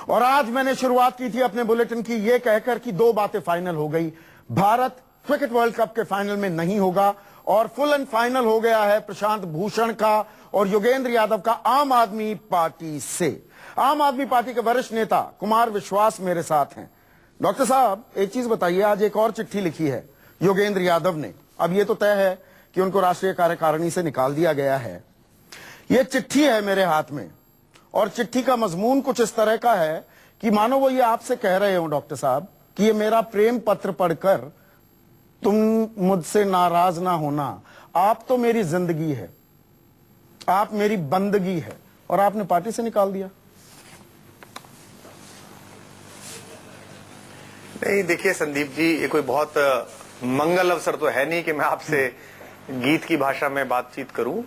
और आज मैंने शुरुआत की थी अपने बुलेटिन की ये कहकर कि दो बातें फाइनल हो गई। भारत क्रिकेट वर्ल्ड कप के फाइनल में नहीं होगा और फुल एंड फाइनल हो गया है प्रशांत भूषण का और योगेंद्र यादव का आम आदमी पार्टी से। आम आदमी पार्टी के वरिष्ठ नेता कुमार विश्वास मेरे साथ हैं। डॉक्टर साहब, एक चीज बताइए, आज एक और चिट्ठी लिखी है योगेंद्र यादव ने। अब ये तो तय है कि उनको राष्ट्रीय कार्यकारिणी से निकाल दिया गया है। ये चिट्ठी है मेरे हाथ में और चिट्ठी का मजमून कुछ इस तरह का है कि मानो वो ये आपसे कह रहे हो डॉक्टर साहब कि ये मेरा प्रेम पत्र पढ़कर तुम मुझसे नाराज ना होना, आप तो मेरी जिंदगी है, आप मेरी बंदगी है, और आपने पार्टी से निकाल दिया। नहीं, देखिए संदीप जी, ये कोई बहुत मंगल अवसर तो है नहीं कि मैं आपसे गीत की भाषा में बातचीत करूं।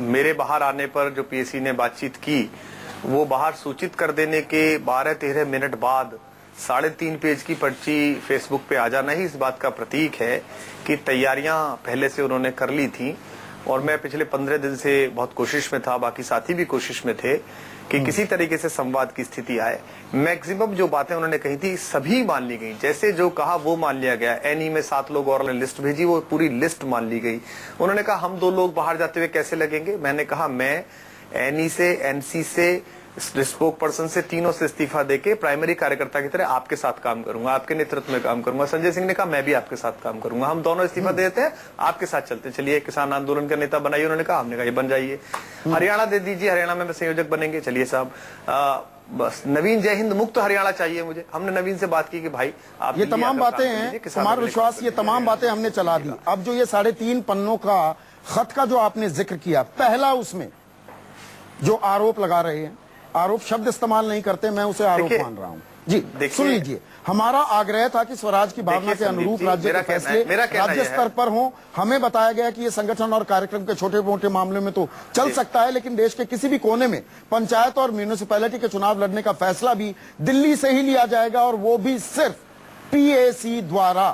मेरे बाहर आने पर जो पीएससी ने बातचीत की वो बाहर सूचित कर देने के 12-13 मिनट बाद 3.5 पेज की पर्ची फेसबुक पे आ जाना ही इस बात का प्रतीक है कि तैयारियां पहले से उन्होंने कर ली थी। और मैं पिछले 15 दिन से बहुत कोशिश में था, बाकी साथी भी कोशिश में थे कि किसी तरीके से संवाद की स्थिति आए। मैक्सिमम जो बातें उन्होंने कही थी सभी मान ली गई, जैसे जो कहा वो मान लिया गया। एनी में 7 लोग और लिस्ट भेजी, वो पूरी लिस्ट मान ली गई। उन्होंने कहा हम 2 लोग बाहर जाते हुए कैसे लगेंगे। मैंने कहा मैं एनी से, एनसी से, स्पोक पर्सन से, तीनों से इस्तीफा देके प्राइमरी कार्यकर्ता की तरह आपके साथ काम करूंगा, आपके नेतृत्व में काम करूंगा। संजय सिंह ने कहा मैं भी आपके साथ काम करूंगा, हम दोनों इस्तीफा देते हैं, आपके साथ चलते चलिए। किसान आंदोलन का नेता बनाइए, उन्होंने कहा, हमने कहा ये बन जाइए। हरियाणा दे दीजिए, हरियाणा में संयोजक बनेंगे, चलिए साहब। बस नवीन जय हिंद मुक्त हरियाणा चाहिए मुझे। हमने नवीन से बात की कि भाई आप ये तमाम बातें हैं कुमार विश्वास, ये तमाम बातें हमने चला दी। अब जो ये 3.5 पन्नों का खत का जो आपने जिक्र किया, पहला उसमें जो आरोप लगा रहे हैं, आरोप शब्द इस्तेमाल नहीं करते, मैं उसे आरोप मान रहा हूं जी। सुन लीजिए, हमारा आग्रह था कि स्वराज की भावना के अनुरूप राज्य के फैसले राज्य स्तर पर हों। हमें बताया गया कि ये संगठन और कार्यक्रम के छोटे मोटे मामले में तो चल सकता है, लेकिन देश के किसी भी कोने में पंचायत और म्यूनिसिपैलिटी के चुनाव लड़ने का फैसला भी दिल्ली से ही लिया जाएगा, और वो भी सिर्फ पीएसी द्वारा।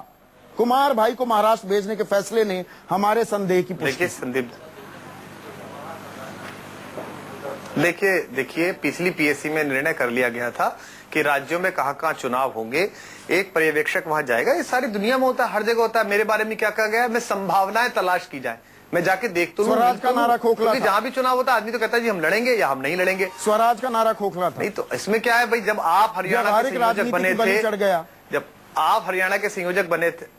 कुमार भाई को महाराष्ट्र भेजने के फैसले ने हमारे संदेह की पुष्टि। देखिए पिछली पीएससी में निर्णय कर लिया गया था कि राज्यों में कहां चुनाव होंगे, एक पर्यवेक्षक वहां जाएगा। ये सारी दुनिया में होता है, हर जगह होता है। मेरे बारे में क्या कहा गया है, मैं संभावनाएं तलाश की जाए, मैं जाके देख तो स्वराज का नारा खोखला था। जहां भी चुनाव होता है आदमी तो कहता है जी हम लड़ेंगे या हम नहीं लड़ेंगे। स्वराज का नारा खोखला था। नहीं तो इसमें क्या है भाई, जब आप हरियाणा के संयोजक बने थे, जब आप हरियाणा के संयोजक बने थे।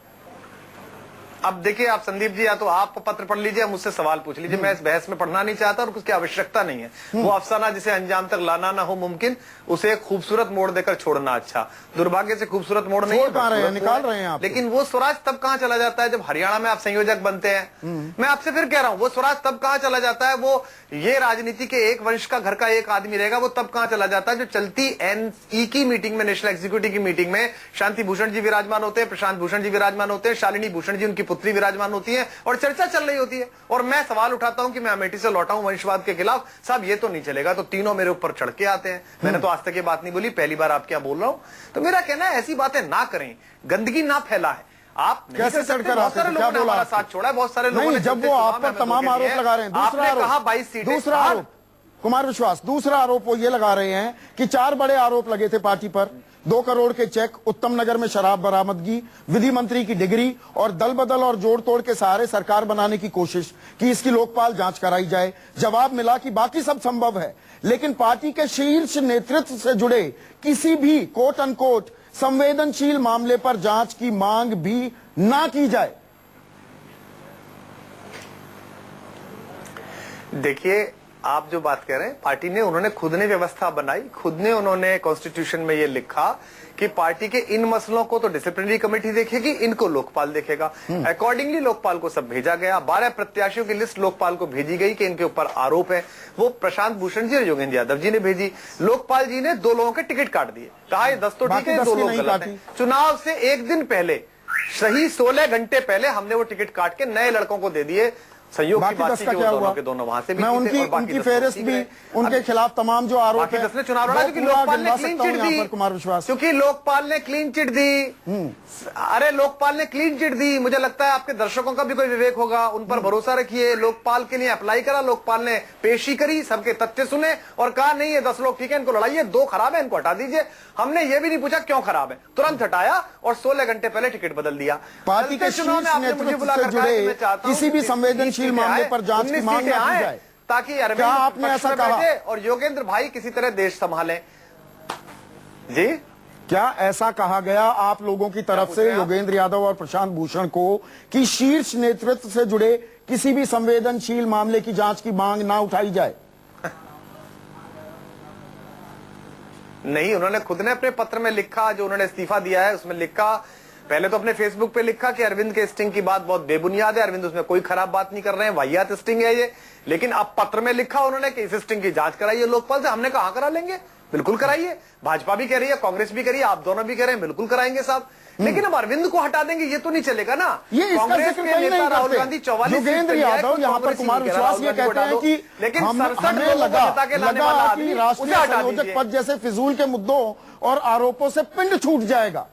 अब देखिए आप संदीप जी, या तो आप पत्र पढ़ लीजिए, मुझसे सवाल पूछ लीजिए। मैं इस बहस में पढ़ना नहीं चाहता और उसकी आवश्यकता नहीं है। वो अफसाना जिसे अंजाम तक लाना ना हो मुमकिन, उसे एक खूबसूरत मोड़ देकर छोड़ना अच्छा। दुर्भाग्य से खूबसूरत मोड़ नहीं निकाल रहे हैं आप। लेकिन वो स्वराज तब कहां चला जाता है जब हरियाणा में आप संयोजक बनते हैं। मैं आपसे फिर कह रहा हूं, वो स्वराज तब कहां चला जाता है, वो ये राजनीति के एक वंश का घर का एक आदमी रहेगा, वो तब कहां चला जाता है जो चलती एनई की मीटिंग में, नेशनल एग्जीक्यूटिव की मीटिंग में शांति भूषण जी विराजमान होते हैं, प्रशांत भूषण जी विराजमान होते हैं, शालिनी भूषण जी उनकी पुत्री विराजमान होती है और चर्चा चल रही होती है। और मैं सवाल उठाता हूं कि मैं अमेठी से लौटा हूं वंशवाद के खिलाफ, साहब ये तो नहीं चलेगा, तो तीनों मेरे ऊपर चढ़ के आते हैं। मैंने तो आज तक ये बात नहीं बोली, पहली बार आप क्या बोल रहा हूं। तो मेरा कहना है ऐसी बातें ना करें, गंदगी ना फैलाएं। आप कैसे चढ़कर आते हैं, क्या बोला हमारा साथ छोड़ा है, बहुत सारे लोगों ने। जब वो आप पर तमाम आरोप लगा रहे हैं, दूसरा आरोप कुमार विश्वास, दूसरा आरोप वो ये लगा रहे हैं कि 4 बड़े आरोप लगे थे पार्टी पर, 2 करोड़ के चेक, उत्तम नगर में शराब बरामदगी, विधि मंत्री की डिग्री और दल बदल और जोड़ तोड़ के सहारे सरकार बनाने की कोशिश कि इसकी लोकपाल जांच कराई जाए। जवाब मिला कि बाकी सब संभव है, लेकिन पार्टी के शीर्ष नेतृत्व से जुड़े किसी भी कोट अनकोट संवेदनशील मामले पर जांच की मांग भी ना की जाए। देखिए आप जो बात कह रहे हैं, पार्टी ने, उन्होंने खुद ने व्यवस्था बनाई, खुद ने उन्होंने कॉन्स्टिट्यूशन में ये लिखा कि पार्टी के इन मसलों को तो डिसिप्लिनरी कमेटी देखेगी, इनको लोकपाल देखेगा। अकॉर्डिंगली लोकपाल को सब भेजा गया। 12 प्रत्याशियों की लिस्ट लोकपाल को भेजी गई कि इनके ऊपर आरोप है। वो प्रशांत भूषण जी और योगेंद्र यादव जी ने भेजी। लोकपाल जी ने 2 लोगों के टिकट काट दिए, कहा ये 10 तो ठीक है, 2 लोग गलत हैं। चुनाव से 1 दिन पहले, सही 16 घंटे पहले हमने वो टिकट काट के नए लड़कों को दे दिए। संयोग की बाकी 10 बात थी का कि क्या वो हुआ? दोनों के दोनों वहां से भी मैं जीते उनकी और बाकी उनकी 10 फेहरिस्त सीख भी, रहे। उनके खिलाफ तमाम जो आरोप बाकी है 10 ने चुनाव लड़ा क्योंकि वो पूरा लोकपाल ने गिनवा क्लीन सकता हूं चिट यहाँ दी, पर, कुमार विश्वास। क्योंकि लोकपाल ने क्लीन चिट दी। अरे लोकपाल ने क्लीन चिट दी। मुझे लगता है आपके दर्शकों का भी कोई विवेक होगा, उन पर भरोसा रखिए। लोकपाल के लिए अप्लाई करा, लोकपाल ने पेशी करी, सबके तथ्य सुने और कहा नहीं ये 10 लोग ठीक है, इनको लड़ाइए, 2 खराब है, इनको हटा दीजिए। हमने ये भी नहीं पूछा क्यों खराब है, तुरंत हटाया और 16 घंटे पहले टिकट बदल दिया। पार्टी के चुनाव में शीर्ष आपने मुझे नेतृत्व बुलाकर से कहा कि जुड़े मैं चाहता हूं किसी भी कि संवेदनशील 19 मामले आए, पर जांच की 19 मांग सीटें न की आए, जाए। ताकि क्या अरविंद आपने पक्ष ऐसा में कहा? बैठे और योगेंद्र भाई किसी तरह देश संभालें। जी क्या ऐसा कहा गया आप लोगों की तरफ से योगेंद्र यादव और प्रशांत भूषण को कि शीर्ष नेतृत्व से जुड़े किसी भी संवेदनशील मामले की जांच की मांग ना उठाई जाए? नहीं, उन्होंने खुद ने अपने पत्र में लिखा, जो उन्होंने इस्तीफा दिया है उसमें लिखा, पहले तो अपने फेसबुक पे लिखा कि अरविंद के स्टिंग की बात बहुत बेबुनियाद है, अरविंद उसमें कोई खराब बात नहीं कर रहे हैं, वाहियात स्टिंग है ये। लेकिन अब पत्र में लिखा उन्होंने कि इस स्टिंग की जांच कराइए लोकपाल से। हमने कहा करा लेंगे, बिल्कुल कराइए। भाजपा भी कह रही है, कांग्रेस भी कह रही है, आप दोनों भी कह रहे हैं, बिल्कुल कराएंगे साहब। लेकिन अब अरविंद को हटा देंगे ये तो नहीं चलेगा ना। ये इसका कांग्रेस जिक्र के कहीं नेता नहीं राहुल गांधी करते। 44 योगेंद्र यादव यहाँ पर कुमार विश्वास ये कहते हैं कि लेकिन हमें 67 लगा कि कि राष्ट्रीय संयोजक पद जैसे फिजूल के मुद्दों और आरोपों से पिंड छूट जाएगा।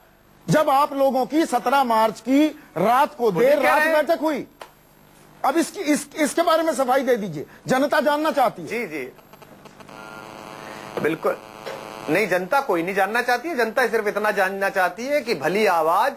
जब आप लोगों की 17 मार्च की रात को देर रात बैठक हुई, अब इसके बारे में सफाई दे दीजिए, जनता जानना चाहती है। जी जी बिल्कुल नहीं, जनता कोई नहीं जानना चाहती है। जनता सिर्फ इतना जानना चाहती है कि भली आवाज,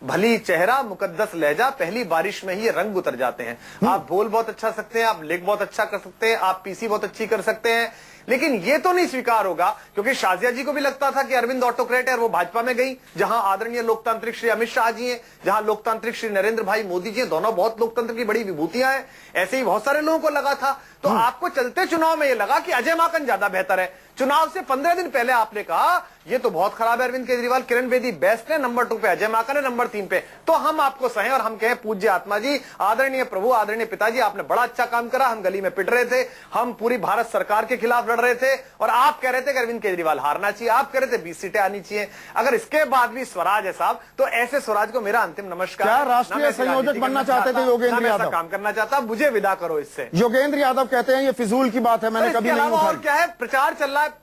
भली चेहरा, मुकद्दस लहजा, पहली बारिश में ही ये रंग उतर जाते हैं। आप बोल बहुत अच्छा सकते हैं, आप लिख बहुत अच्छा कर सकते हैं, आप पीसी बहुत अच्छी कर सकते हैं, लेकिन ये तो नहीं स्वीकार होगा। क्योंकि शाजिया जी को भी लगता था कि अरविंद ऑटोक्रेट है और वो भाजपा में गई, जहां आदरणीय लोकतांत्रिक श्री अमित शाह जी हैं, जहां लोकतांत्रिक श्री नरेंद्र भाई मोदी जी, दोनों बहुत लोकतंत्र की बड़ी विभूतियां हैं। ऐसे ही बहुत सारे लोगों को लगा था। तो आपको चलते चुनाव में ये लगा कि अजय माकन ज्यादा बेहतर है। चुनाव से 15 दिन पहले आपने कहा ये तो बहुत खराब है अरविंद केजरीवाल, किरण बेदी बेस्ट है, नंबर 2 पे अजय माकन है, नंबर 3 पे। तो हम आपको सहें और हम कहें पूज्य आत्मा जी, आदरणीय प्रभु, आदरणीय पिताजी, आपने बड़ा अच्छा काम करा। हम गली में पिट रहे थे, हम पूरी भारत सरकार के खिलाफ लड़ रहे थे और आप कह रहे थे कि अरविंद केजरीवाल हारना चाहिए, आप कह रहे थे 20 सीटें आनी चाहिए। अगर इसके बाद भी स्वराज है साहब, तो ऐसे स्वराज को मेरा अंतिम नमस्कार। क्या राष्ट्रीय संयोजक बनना चाहते थे योगेंद्र यादव? काम करना चाहता, मुझे विदा करो इससे। योगेंद्र यादव कहते हैं ये फिजूल की बात है, मैंने कभी नहीं और उठाई। क्या है, प्रचार चल रहा है,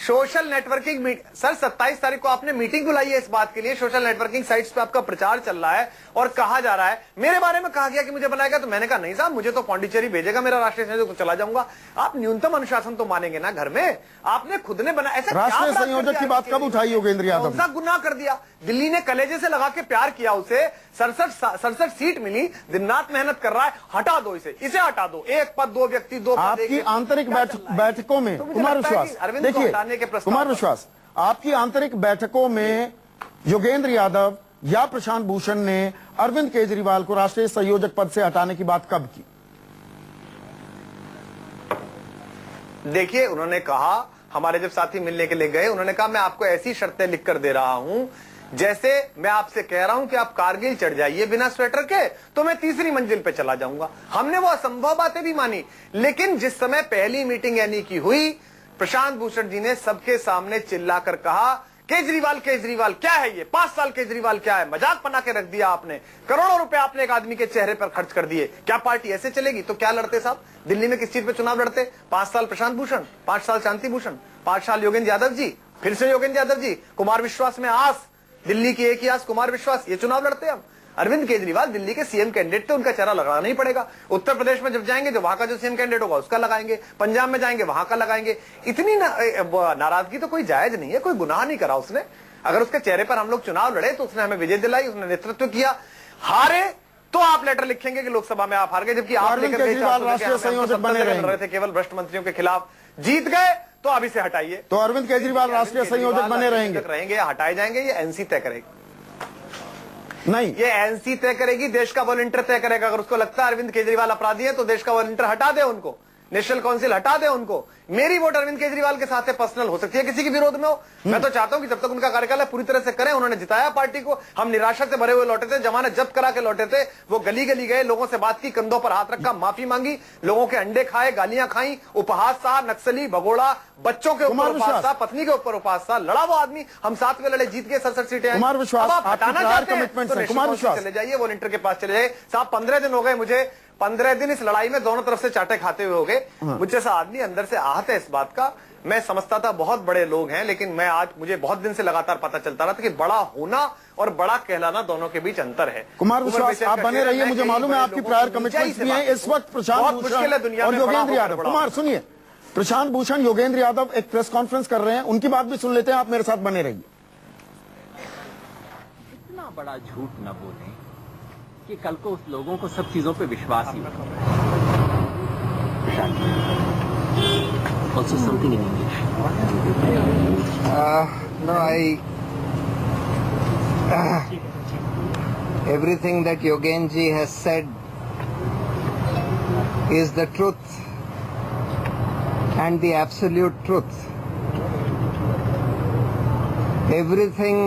सोशल नेटवर्किंग सर 27 तारीख को आपने मीटिंग बुलाई है इस बात के लिए। सोशल नेटवर्किंग साइट्स पे आपका प्रचार चल रहा है और कहा जा रहा है, मेरे बारे में कहा गया कि मुझे बनाएगा, तो मैंने कहा नहीं साहब, मुझे तो पौंडीचेरी भेजेगा मेरा राष्ट्रीय संयोजक, तो चला जाऊंगा। आप न्यूनतम अनुशासन तो मानेंगे ना घर में। आपने खुद ने बनाया। ऐसा राष्ट्रीय संयोजक की बात कब उठाई योगेंद्र यादव? कौन सा गुनाह कर दिया? दिल्ली ने कलेजे से लगा के प्यार किया उसे, 67 सीट मिली, दिन रात मेहनत कर रहा है, हटा दो इसे हटा दो। एक पद, 2 व्यक्ति, 2 पद। आपकी आंतरिक बैठकों में कुमार विश्वास, देखिए कुमार विश्वास, आपकी आंतरिक बैठकों में योगेंद्र यादव या प्रशांत भूषण ने अरविंद केजरीवाल को राष्ट्रीय संयोजक पद से हटाने की बात कब की? देखिए, उन्होंने कहा, हमारे जब साथी मिलने के लिए गए, उन्होंने कहा मैं आपको ऐसी शर्तें लिख कर दे रहा हूं जैसे मैं आपसे कह रहा हूं कि आप कारगिल चढ़ जाइए बिना स्वेटर के, तो मैं तीसरी मंजिल पे चला जाऊंगा। हमने वो असंभव बातें भी मानी। लेकिन जिस समय पहली मीटिंग यानी की हुई, प्रशांत भूषण जी ने सबके सामने चिल्लाकर कहा केजरीवाल केजरीवाल क्या है ये, 5 साल केजरीवाल क्या है, मजाक बना के रख दिया आपने। करोड़ों रुपए आपने एक आदमी के चेहरे पर खर्च कर दिए। क्या पार्टी ऐसे चलेगी? तो क्या लड़ते साहब? दिल्ली में किस चीज पे चुनाव लड़ते? 5 साल प्रशांत भूषण, 5 साल शांति भूषण, 5 साल योगेंद्र यादव जी, फिर से योगेंद्र यादव जी, कुमार विश्वास में आस, दिल्ली की एक ही आस कुमार विश्वास, ये चुनाव लड़ते हम। अरविंद केजरीवाल दिल्ली के सीएम कैंडिडेट थे, उनका चेहरा लगाना ही पड़ेगा। उत्तर प्रदेश में जब जाएंगे, जो वहां का जो सीएम कैंडिडेट होगा उसका लगाएंगे, पंजाब में जाएंगे वहां का लगाएंगे। इतनी नाराजगी तो कोई जायज नहीं है, कोई गुनाह नहीं करा उसने। अगर उसके चेहरे पर हम लोग चुनाव लड़े तो उसने हमें विजय दिलाई, उसने नेतृत्व किया। हारे तो आप लेटर लिखेंगे कि लोकसभा में आप हार गए, जबकि आप लेकर राष्ट्रीय संयोजक बने रहे थे केवल भ्रष्ट मंत्रियों के खिलाफ। जीत गए तो अब इसे हटाइए। तो अरविंद केजरीवाल राष्ट्रीय संयोजक बने रहेंगे या हटाए जाएंगे, ये एनसी तय करेगी। नहीं, ये एनसी तय करेगी, देश का वॉलंटियर तय करेगा। अगर उसको लगता है अरविंद केजरीवाल अपराधी है तो देश का वॉलंटियर हटा दे उनको, नेशनल काउंसिल हटा दे उनको। मेरी वोट अरविंद केजरीवाल के साथ है, पर्सनल हो सकती है किसी के विरोध में हो। मैं तो चाहता हूं कि जब तक उनका कार्यकाल है पूरी तरह से करें। उन्होंने जिताया पार्टी को, हम निराशा से भरे हुए लौटे थे, जमानत जब्त करा के लौटे थे। वो गली गली गए, लोगों से बात की, कंधों पर हाथ रखा, माफी मांगी, लोगों के अंडे खाए, गालियां खाई, उपहास सहा, नक्सली भगोड़ा, बच्चों के ऊपर उपहास सहा, पत्नी के ऊपर उपहास सहा, लड़ा वो आदमी। हम साथ में लड़े, जीत गए, 67 सीटें। कुमार विश्वास, आप हटाना चाहते हैं कमिटमेंट तो कुमार विश्वास चले जाइए, वॉलंटियर के पास चले जाइए। साहब 15 दिन हो गए मुझे 15 दिन इस लड़ाई में दोनों तरफ से चाटे खाते हुए हो गए। मुझ जैसा आदमी अंदर से आहत है इस बात का। मैं समझता था बहुत बड़े लोग हैं, लेकिन मैं आज मुझे बहुत दिन से लगातार पता चलता रहा था कि बड़ा होना और बड़ा कहलाना दोनों के बीच अंतर है। कुमार विश्वास, आप बने रहिए, मुझे मालूम है आपकी प्रायर कमिटमेंट्स भी हैं। इस वक्त प्रशांत भूषण और योगेंद्र यादव, कुमार सुनिए, प्रशांत भूषण, योगेंद्र यादव एक प्रेस कॉन्फ्रेंस कर रहे हैं, उनकी बात भी सुन लेते हैं। आप मेरे साथ बने रहिए। इतना बड़ा झूठ न बोलें कि कल को उस लोगों को सब चीजों पे विश्वास ही नहीं। Also something in English. No, everything that Yogenji has said is the truth and the absolute truth. Everything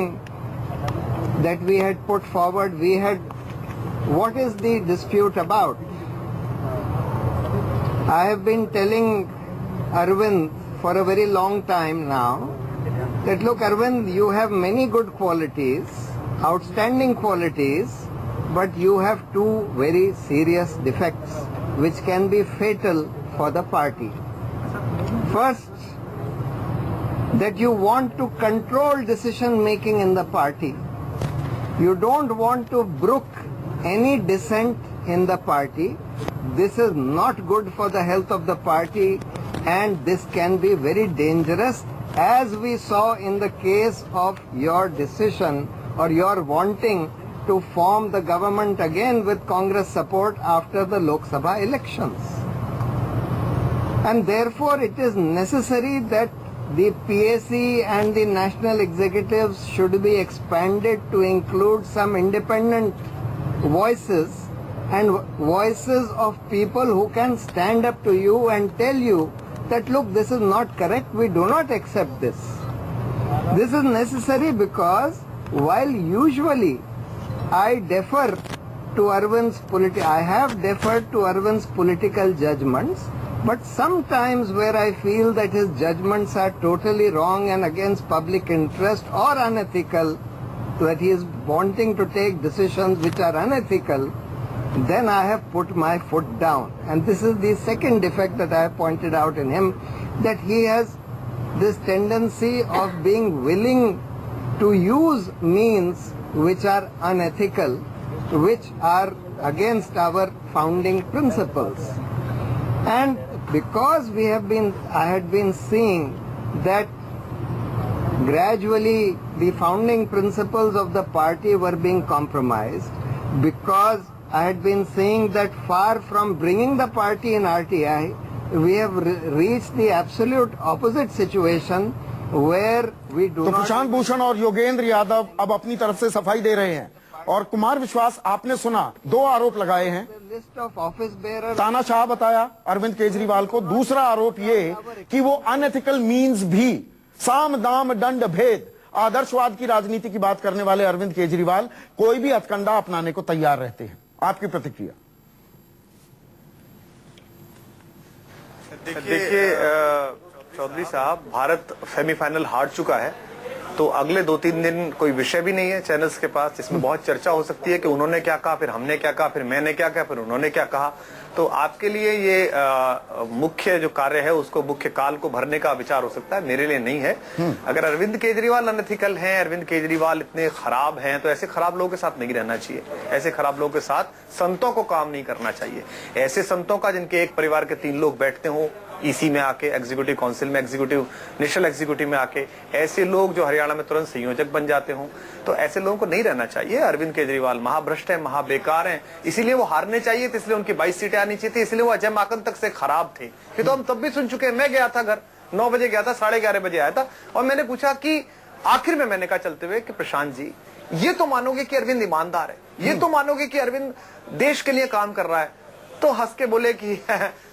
that we had put forward, what is the dispute about? I have been telling Arvind for a very long time now that look, Arvind, you have many good qualities, outstanding qualities, but you have two very serious defects which can be fatal for the party. First, that you want to control decision making in the party. You don't want to brook any dissent in the party. This is not good for the health of the party, and this can be very dangerous, as we saw in the case of your decision or your wanting to form the government again with Congress support after the Lok Sabha elections. And therefore it is necessary that the PAC and the national executives should be expanded to include some independent voices and voices of people who can stand up to you and tell you that look, this is not correct, we do not accept this. This is necessary because while usually I defer to Arvind's I have deferred to Arvind's political judgments, but sometimes where I feel that his judgments are totally wrong and against public interest or unethical, that he is wanting to take decisions which are unethical, then I have put my foot down. And this is the second defect that I have pointed out in him, that he has this tendency of being willing to use means which are unethical, which are against our founding principles. And because I had been seeing that gradually the founding principles of the party were being compromised, because I had been saying that far from bringing the party in RTI, we have reached the absolute opposite situation where we do तो not... Prashant Bhushan और योगेंद्र यादव अब अपनी तरफ से सफाई दे रहे हैं। और कुमार विश्वास, आपने सुना, दो आरोप लगाए हैं। List of office bearers... तानाशाह बताया अरविंद केजरीवाल को। दूसरा आरोप ये कि वो अनएथिकल मीन्स भी, साम दाम दंड भेद, आदर्शवाद की राजनीति की बात करने वाले अरविंद केजरीवाल कोई भी हथकंडा अपनाने को तैयार रहते हैं। आपकी प्रतिक्रिया? देखिए चौधरी साहब, भारत सेमीफाइनल हार चुका है, तो अगले 2-3 दिन कोई विषय भी नहीं है चैनल्स के पास जिसमें बहुत चर्चा हो सकती है कि उन्होंने क्या कहा, फिर हमने क्या कहा, फिर मैंने क्या कहा, फिर उन्होंने क्या कहा। तो आपके लिए ये मुख्य जो कार्य है उसको, मुख्य काल को भरने का विचार हो सकता है, मेरे लिए नहीं है। अगर अरविंद केजरीवाल अनएथिकल हैं, अरविंद केजरीवाल इतने खराब हैं, तो ऐसे खराब लोगों के साथ नहीं रहना चाहिए। ऐसे खराब लोगों के साथ संतों को काम नहीं करना चाहिए। ऐसे संतों का जिनके एक परिवार के 3 लोग बैठते हों ईसी में आके, एग्जीक्यूटिव काउंसिल में, नेशनल एग्जीक्यूटिव में आके, ऐसे लोग जो हरियाणा में तुरंत संयोजक बन जाते हों, तो ऐसे लोगों को नहीं रहना चाहिए। अरविंद केजरीवाल महाभ्रष्ट हैं, महाबेकार हैं, इसीलिए वो हारने चाहिए, तो इसलिए उनकी 22 सीटें आनी चाहिए थी, इसलिए वो अजय माकन तक से खराब थे। फिर तो हम तब भी सुन चुके हैं। मैं गया था घर, 9 बजे गया था, 11:30 बजे आया था, और मैंने पूछा कि आखिर में मैंने कहा चलते हुए कि प्रशांत जी, ये तो मानोगे कि अरविंद ईमानदार है, ये तो मानोगे कि अरविंद देश के लिए काम कर रहा है? तो हंस के बोले कि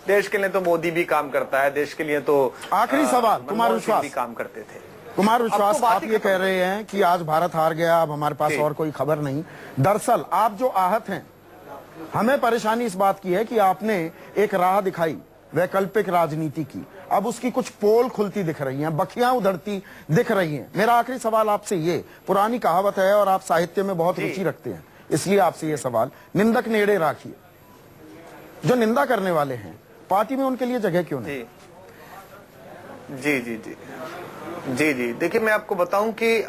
देश के लिए तो मोदी भी काम करता है, देश के लिए तो आखिरी सवाल, कुमार विश्वास भी काम करते थे। कुमार विश्वास, आप ये कह रहे हैं कि आज भारत हार गया, अब हमारे पास और कोई खबर नहीं। दरअसल आप जो आहत हैं, हमें परेशानी इस बात की है कि आपने एक राह दिखाई वैकल्पिक राजनीति की, अब उसकी कुछ पोल खुलती दिख रही हैं, बखियां उधरती दिख रही हैं। मेरा आखिरी सवाल आपसे ये, पुरानी कहावत है और आप साहित्य में बहुत रुचि रखते हैं, इसलिए आपसे ये सवाल, निंदक नेड़े राखिए। जो निंदा करने वाले हैं, पार्टी में उनके लिए जगह क्यों नहीं? जी जी जी जी जी देखिए, मैं आपको बताऊं कि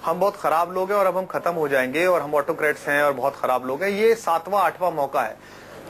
हम बहुत खराब लोग हैं और अब हम खत्म हो जाएंगे और हम ऑटोक्रेट्स हैं और बहुत खराब लोग हैं। ये 7वां 8वां मौका है।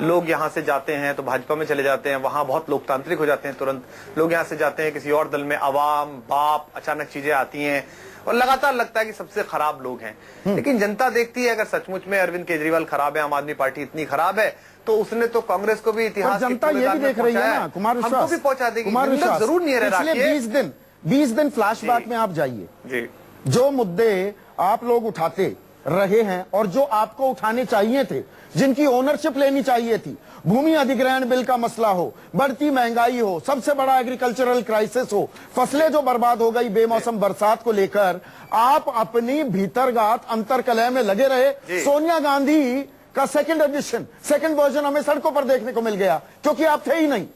लोग यहाँ से जाते हैं तो भाजपा में चले जाते हैं, वहां बहुत लोकतांत्रिक हो जाते हैं तुरंत। लोग यहाँ से जाते हैं किसी और दल में, अवाम बाप, अचानक चीजें आती हैं और लगातार लगता है कि सबसे खराब लोग हैं। लेकिन जनता देखती है अगर सचमुच में अरविंद केजरीवाल खराब है, आम आदमी पार्टी इतनी खराब है, तो उसने तो कांग्रेस को भी इतिहास जनता ये भी देख रही है ना कुमार विश्वास, हमको भी पहुंचा देगी। कुमार विश्वास जरूर नहीं रह पिछले 20 दिन फ्लैशबैक में आप जाइए जी, जो मुद्दे आप लोग उठाते रहे हैं और जो आपको उठाने चाहिए थे, जिनकी ओनरशिप लेनी चाहिए थी, भूमि अधिग्रहण बिल का मसला हो, बढ़ती महंगाई हो, सबसे बड़ा एग्रीकल्चरल क्राइसिस हो, फसलें जो बर्बाद हो गई बेमौसम बरसात को लेकर, आप अपनी भीतरगात अंतरकलह में लगे रहे। सोनिया गांधी का सेकंड एडिशन, सेकंड वर्जन हमें सड़कों पर देखने को मिल गया क्योंकि आप थे ही नहीं।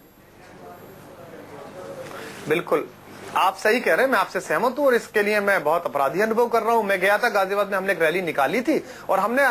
बिल्कुल आप सही कह रहे हैं, मैं आपसे सहमत हूं और इसके लिए मैं बहुत अपराधी अनुभव कर रहा हूं। मैं गया था गाजियाबाद में, हमने एक रैली निकाली थी और हमने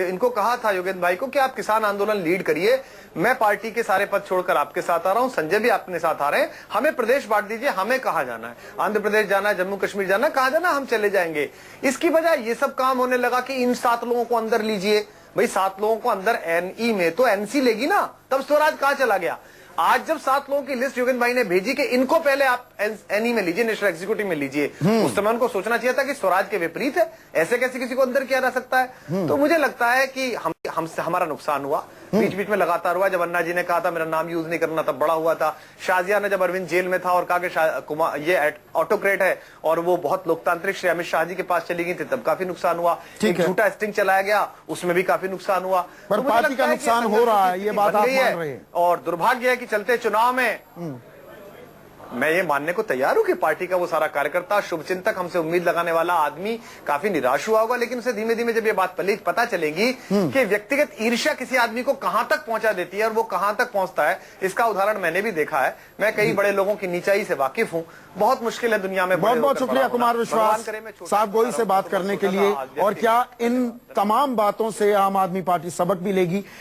इनको कहा था, योगेंद्र भाई को, कि आप किसान आंदोलन लीड करिए, मैं पार्टी के सारे पद छोड़कर आपके साथ आ रहा हूं, संजय भी आपके साथ आ रहे हैं, हमें प्रदेश बांट दीजिए, हमें कहाँ जाना है, आंध्र प्रदेश जाना है, जम्मू कश्मीर जाना है, कहाँ जाना, हम चले जाएंगे। इसकी बजाय ये सब काम होने लगा कि इन 7 लोगों को अंदर लीजिए। भाई 7 लोगों को अंदर एनई में तो एनसी लेगी ना, तब स्वराज कहाँ चला गया? आज जब 7 लोगों की लिस्ट योगेंद्र भाई ने भेजी कि इनको पहले आप एनई में लीजिए, नेशनल एग्जीक्यूटिव में लीजिए, उस समय उनको सोचना चाहिए था कि स्वराज के विपरीत है, ऐसे कैसे किसी को अंदर किया जा सकता है। तो मुझे लगता है कि हमारा नुकसान हुआ, बीच बीच में लगातार हुआ। जब अन्ना जी ने कहा था मेरा नाम यूज नहीं करना, तब बड़ा हुआ था। शाजिया ने जब अरविंद जेल में था और कहा कि ये ऑटोक्रेट है और वो बहुत लोकतांत्रिक श्री अमित शाह जी के पास चली गई थी, तब काफी नुकसान हुआ। एक झूठा स्टिंग चलाया गया, उसमें भी काफी नुकसान हुआ। पर पार्टी का नुकसान हो रहा है, ये बात आप मान रहे हैं। और दुर्भाग्य है कि चलते चुनाव में मैं ये मानने को तैयार हूं कि पार्टी का वो सारा कार्यकर्ता, शुभचिंतक, हमसे उम्मीद लगाने वाला आदमी काफी निराश हुआ होगा। लेकिन उसे धीमे धीमे जब ये बात पता चलेगी कि व्यक्तिगत ईर्ष्या किसी आदमी को कहां तक पहुंचा देती है और वो कहां तक पहुंचता है, इसका उदाहरण मैंने भी देखा है। मैं कई बड़े लोगों की नीचाई से वाकिफ हूं। बहुत मुश्किल है दुनिया में। बहुत बहुत शुक्रिया कुमार विश्वास साहब गोई से बात करने के लिए। और क्या इन तमाम बातों से आम आदमी पार्टी सबक भी लेगी?